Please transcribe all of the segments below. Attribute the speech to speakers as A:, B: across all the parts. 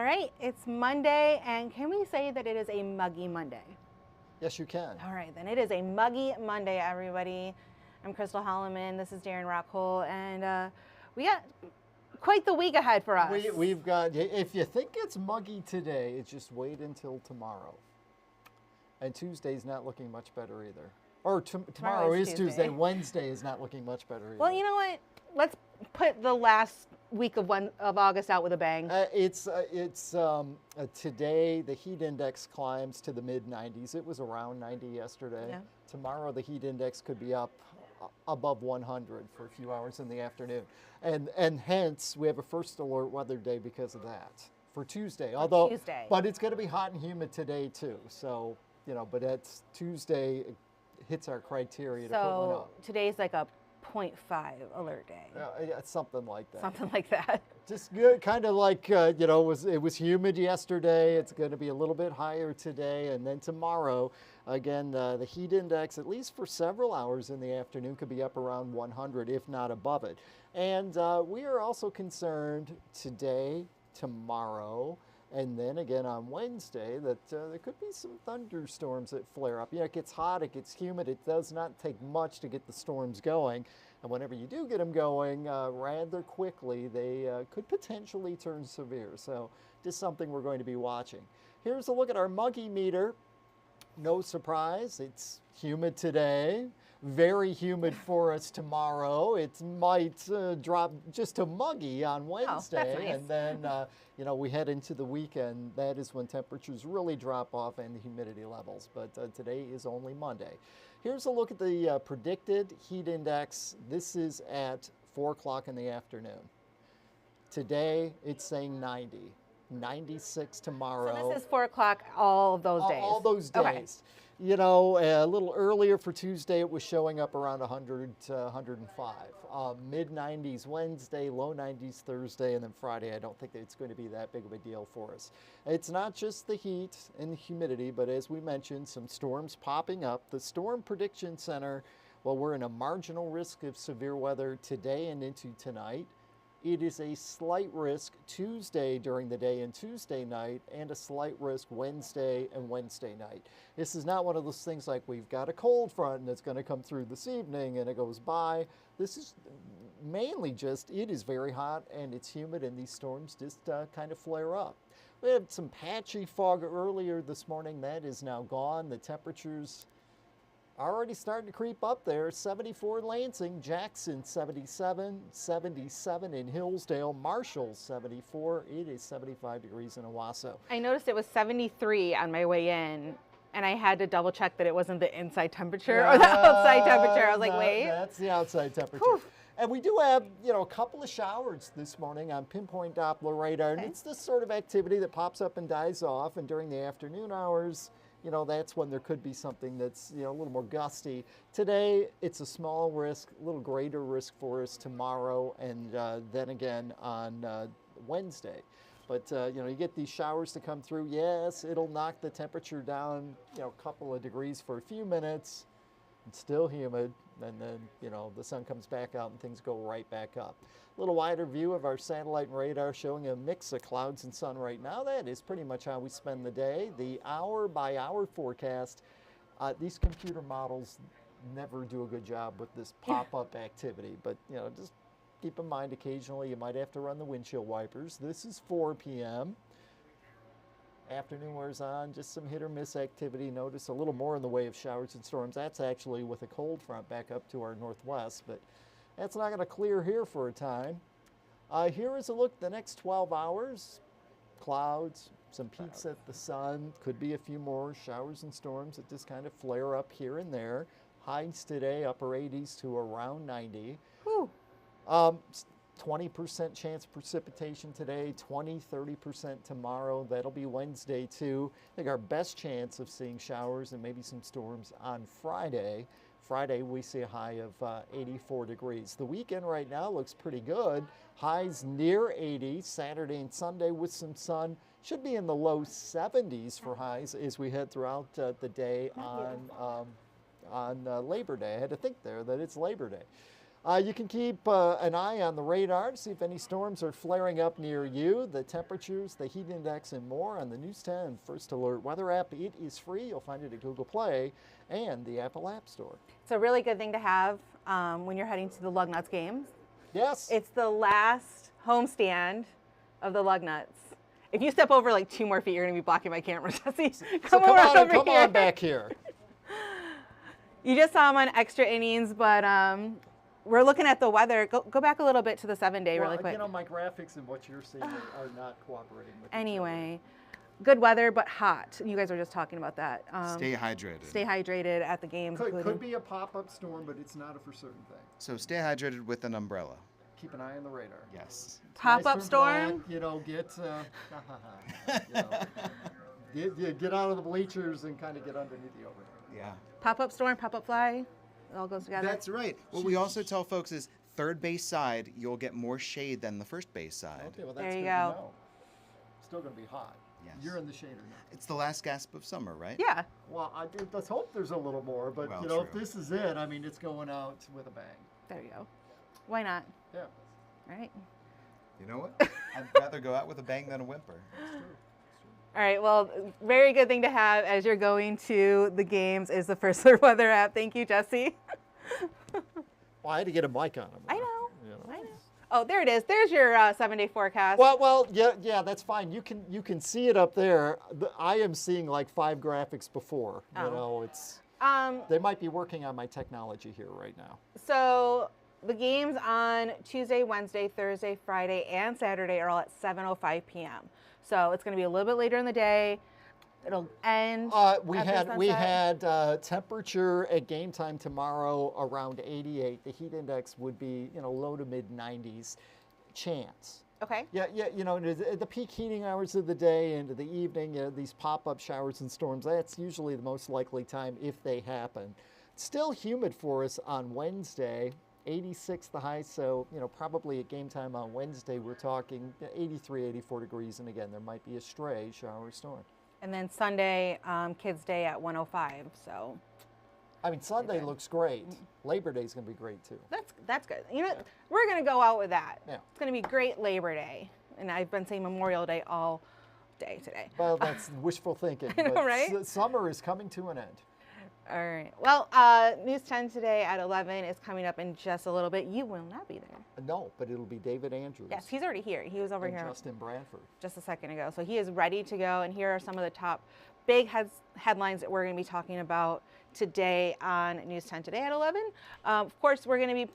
A: right, it's Monday, and can we say that it is a muggy Monday?
B: Yes, you can.
A: All right, then it is a muggy Monday, everybody. I'm Krystle Holloman. This is Darrin Rockhold, and we got quite the week ahead for us.
B: We've got, if you think it's muggy today, it's just wait until tomorrow. And Tuesday's not looking much better either. Or tomorrow is Tuesday. Wednesday is not looking much better either.
A: Well, you know what? Let's put the last week of August out with a bang.
B: Today the heat index climbs to the mid-90s. It was around 90 yesterday.
A: Yeah.
B: Tomorrow the heat index could be up above 100 for a few hours in the afternoon, and hence we have a first alert weather day because of that for Tuesday. But it's going to be hot and humid today too. So but that's Tuesday. It hits our criteria to put one up.
A: So today's like a 0.5 alert day.
B: Yeah, something like that.
A: Something like that.
B: Just good, kind of like, it was humid yesterday. It's going to be a little bit higher today. And then tomorrow, again, the heat index, at least for several hours in the afternoon, could be up around 100, if not above it. And we are also concerned today, tomorrow, and then again on Wednesday that there could be some thunderstorms that flare up. It gets hot, it gets humid. It does not take much to get the storms going. And whenever you do get them going rather quickly, they could potentially turn severe. So just something we're going to be watching. Here's a look at our muggy meter. No surprise, it's humid today. Very humid for us tomorrow. It might drop just to muggy on Wednesday.
A: Oh, that's nice.
B: And then, we head into the weekend. That is when temperatures really drop off and the humidity levels. But today is only Monday. Here's a look at the predicted heat index. This is at 4 o'clock in the afternoon. Today, it's saying 90. 96 tomorrow.
A: So this is 4 o'clock all of those days?
B: All those days.
A: Okay.
B: A little earlier for Tuesday, it was showing up around 100 to 105. Mid-90s Wednesday, low 90s Thursday, and then Friday. I don't think that it's going to be that big of a deal for us. It's not just the heat and the humidity, but as we mentioned, some storms popping up. The Storm Prediction Center, well, we're in a marginal risk of severe weather today and into tonight. It is a slight risk Tuesday during the day and Tuesday night, and a slight risk Wednesday and Wednesday night. This is not one of those things like we've got a cold front and it's going to come through this evening and it goes by. This is mainly just it is very hot and it's humid, and these storms just kind of flare up. We had some patchy fog earlier this morning. That is now gone. The temperatures already starting to creep up there. 74 in Lansing, Jackson 77, 77 in Hillsdale, Marshall 74. It is 75 degrees in Owasso.
A: I noticed it was 73 on my way in, and I had to double check that it wasn't the inside temperature or the outside temperature. I was like, wait.
B: That's the outside temperature.
A: Whew.
B: And we do have, a couple of showers this morning on pinpoint Doppler radar.
A: Okay.
B: And it's this sort of activity that pops up and dies off. And during the afternoon hours, that's when there could be something that's, a little more gusty. Today, it's a small risk, a little greater risk for us tomorrow, and then again on Wednesday. But, you get these showers to come through. Yes, it'll knock the temperature down, a couple of degrees for a few minutes. It's still humid, and then, the sun comes back out and things go right back up. A little wider view of our satellite and radar showing a mix of clouds and sun right now. That is pretty much how we spend the day. The hour-by-hour forecast, these computer models never do a good job with this pop-up activity, but, just keep in mind occasionally you might have to run the windshield wipers. This is 4 p.m. Afternoon wears on, just some hit or miss activity. Notice a little more in the way of showers and storms. That's actually with a cold front back up to our northwest, but that's not going to clear here for a time. Here is a look at the next 12 hours. Clouds, some peaks at the sun. Could be a few more showers and storms that just kind of flare up here and there. Highs today, upper 80s to around 90.
A: Whew.
B: 20% chance of precipitation today, 30% tomorrow. That'll be Wednesday too. I think our best chance of seeing showers and maybe some storms on Friday. Friday we see a high of 84 degrees. The weekend right now looks pretty good. Highs near 80. Saturday and Sunday with some sun. Should be in the low 70s for highs as we head throughout the day on Labor Day. I had to think there that it's Labor Day. You can keep an eye on the radar to see if any storms are flaring up near you, the temperatures, the heat index, and more on the News 10 First Alert weather app. It is free. You'll find it at Google Play and the Apple App Store.
A: It's a really good thing to have when you're heading to the Lugnuts games.
B: Yes.
A: It's the last homestand of the Lugnuts. If you step over like 2 more feet, you're going to be blocking my camera, Jesse.
B: Come on back here.
A: You just saw them on extra innings, but we're looking at the weather. Go back a little bit to the 7-day really quick.
B: You know, my graphics and what you're seeing are not cooperating with
A: Anyway, good weather, but hot. You guys were just talking about that.
C: Stay hydrated.
A: Stay hydrated at the games.
B: Could be a pop-up storm, but it's not a for certain thing.
C: So stay hydrated with an umbrella.
B: Keep an eye on the radar.
C: Yes.
A: Pop-up storm?
B: Black, you know, get out of the bleachers and kind of get underneath the overhang.
C: Yeah.
A: Pop-up storm, pop-up fly. It all goes together.
C: That's right. What we also tell folks is third base side, you'll get more shade than the first base side.
B: Okay, well, that's
A: there you
B: good
A: go.
B: To know. Still going to be hot.
C: Yes.
B: You're in the shader now.
C: It's the last gasp of summer, right?
A: Yeah.
B: Well, let's hope there's a little more, but
C: Well,
B: you know,
C: true.
B: if this is it, I mean, it's going out with a bang.
A: There you go. Why not?
B: Yeah.
A: All right.
C: You know what? I'd rather go out with a bang than a whimper.
B: It's true.
A: All right, well, very good thing to have as you're going to the games is the First Alert weather app. Thank you, Jesse.
B: Well, I had to get a mic on him.
A: I know.
B: You know.
A: I know. Oh, there it is. There's your 7-day forecast.
B: Well, yeah, that's fine. You can see it up there. I am seeing like 5 graphics before.
A: Oh.
B: You know, it's they might be working on my technology here right now.
A: So the games on Tuesday, Wednesday, Thursday, Friday, and Saturday are all at 7:05 p.m. So it's going to be a little bit later in the day. It'll end.
B: We had temperature at game time tomorrow around 88. The heat index would be low to mid 90s chance.
A: Okay.
B: Yeah, you know, the peak heating hours of the day into the evening, these pop-up showers and storms, that's usually the most likely time if they happen. Still humid for us on Wednesday. 86 the high, so probably at game time on Wednesday we're talking 83, 84 degrees, and again there might be a stray shower or storm.
A: And then Sunday, Kids Day at 105. So.
B: I mean, Sunday looks great. Labor Day is going to be great too.
A: That's good. You know, we're going to go out with that.
B: Yeah.
A: It's going to be great Labor Day, and I've been saying Memorial Day all day today.
B: Well, that's wishful thinking.
A: I know,
B: but
A: right?
B: Summer is coming to an end.
A: All right. Well, News 10 today at 11 is coming up in just a little bit. You will not be there.
B: No, but it'll be David Andrews.
A: Yes, he's already here. He was over
B: and
A: here
B: Justin Bradford.
A: just a second ago. So he is ready to go. And here are some of the top big headlines that we're going to be talking about today on News 10 today at 11. Of course, we're going to be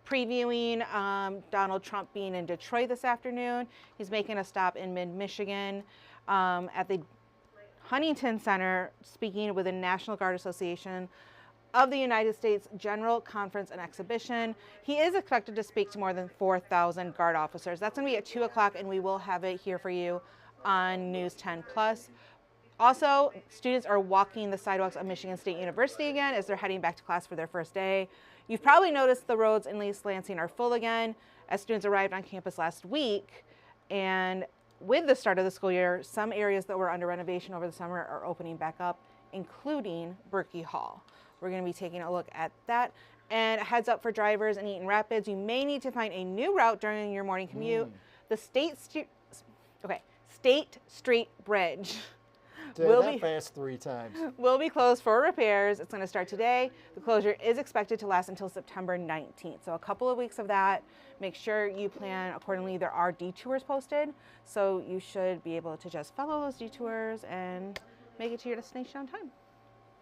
A: previewing Donald Trump being in Detroit this afternoon. He's making a stop in mid-Michigan at the Huntington Center, speaking with the National Guard Association of the United States General Conference and Exhibition. He is expected to speak to more than 4,000 Guard officers. That's going to be at 2 o'clock, and we will have it here for you on News 10 Plus. Also, students are walking the sidewalks of Michigan State University again as they're heading back to class for their first day. You've probably noticed the roads in East Lansing are full again as students arrived on campus last week, and with the start of the school year, some areas that were under renovation over the summer are opening back up, including Berkey Hall. We're going to be taking a look at that. And a heads up for drivers in Eaton Rapids, you may need to find a new route during your morning commute. The State Street Bridge
B: will be fast 3 times.
A: Will be closed for repairs. It's going to start today. The closure is expected to last until September 19th. So a couple of weeks of that. Make sure you plan accordingly. There are detours posted, so you should be able to just follow those detours and make it to your destination on time.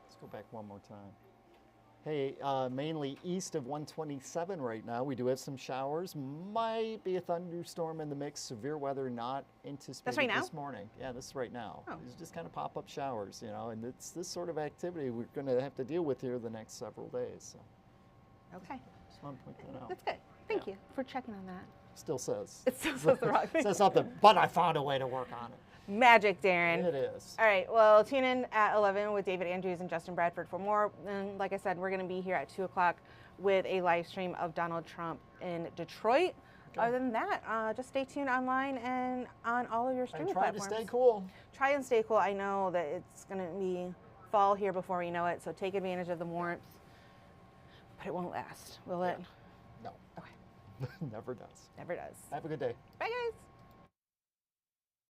B: Let's go back one more time. Hey, mainly east of 127 right now. We do have some showers. Might be a thunderstorm in the mix. Severe weather not anticipated
A: That's right now?
B: this morning. Yeah, this is right now.
A: Oh.
B: It's just kind of pop-up showers, and it's this sort of activity we're going to have to deal with here the next several days. So.
A: Okay.
B: Just want to point that out.
A: That's good. Thank you for checking on that.
B: Still says.
A: It still says the wrong thing.
B: Says something, but I found a way to work on it.
A: Magic, Darren.
B: It is.
A: All right, well, tune in at 11 with David Andrews and Justin Bradford for more. And like I said, we're going to be here at 2 o'clock with a live stream of Donald Trump in Detroit. Okay. Other than that, just stay tuned online and on all of your streaming platforms.
B: And try to stay cool.
A: Try and stay cool. I know that it's going to be fall here before we know it, so take advantage of the warmth. But it won't last, will it?
B: No,
A: Okay.
B: never does.
A: Never does.
B: Have a good day.
A: Bye, guys.